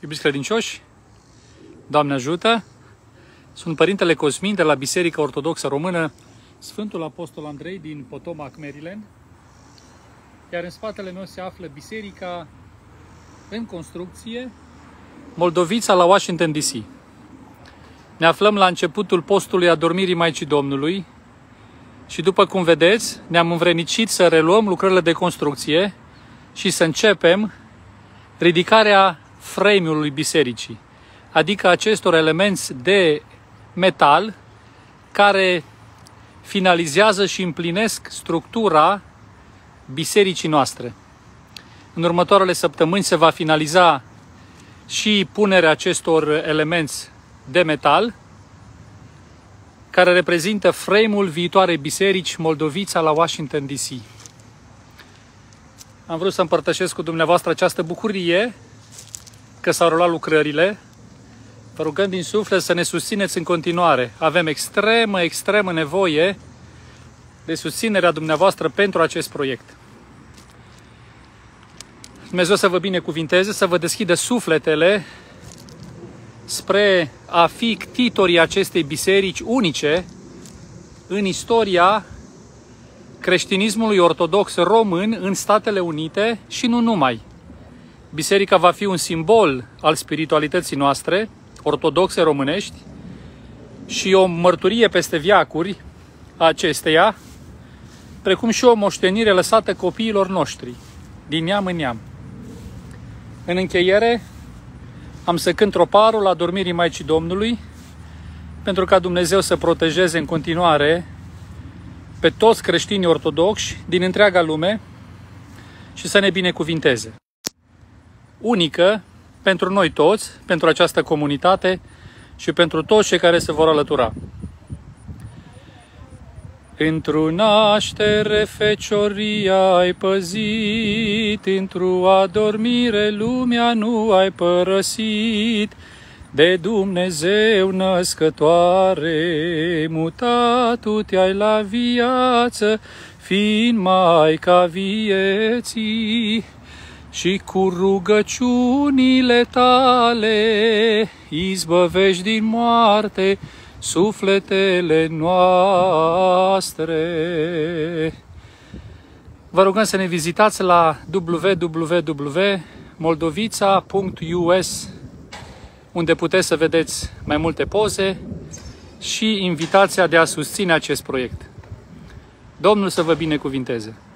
Iubiți credincioși, Doamne ajută! Sunt Părintele Cosmin de la Biserica Ortodoxă Română, Sfântul Apostol Andrei din Potomac, Maryland. Iar în spatele meu se află biserica în construcție, Moldovița la Washington DC. Ne aflăm la începutul postului Adormirii Maicii Domnului și după cum vedeți, ne-am învrednicit să reluăm lucrările de construcție și să începem ridicarea frame-ului bisericii, adică acestor elemente de metal care finalizează și împlinesc structura bisericii noastre. În următoarele săptămâni se va finaliza și punerea acestor elemente de metal care reprezintă frame-ul viitoarei biserici Moldovița la Washington DC. Am vrut să împărtășesc cu dumneavoastră această bucurie că s-au rulat lucrările. Vă rugăm din suflet să ne susțineți în continuare. Avem extremă nevoie de susținerea dumneavoastră pentru acest proiect. Dumnezeu să vă binecuvinteze, să vă deschidă sufletele spre a fi ctitorii acestei biserici unice în istoria creștinismului ortodox român în Statele Unite și nu numai. Biserica va fi un simbol al spiritualității noastre, ortodoxe românești, și o mărturie peste veacuri a acesteia, precum și o moștenire lăsată copiilor noștri, din neam în neam. În încheiere, am să cânt troparul Adormirii Maicii Domnului, pentru ca Dumnezeu să protejeze în continuare pe toți creștinii ortodoxi din întreaga lume și să ne binecuvinteze. Unică pentru noi toți, pentru această comunitate și pentru toți cei care se vor alătura. Într-o naștere fecioria ai păzit, într-o adormire lumea nu ai părăsit, de Dumnezeu născătoare, mutat te-ai la viață, fiind Maica vieții, și cu rugăciunile tale izbăvești din moarte sufletele noastre. Vă rugăm să ne vizitați la www.moldovița.us, unde puteți să vedeți mai multe poze și invitația de a susține acest proiect. Domnul să vă binecuvinteze!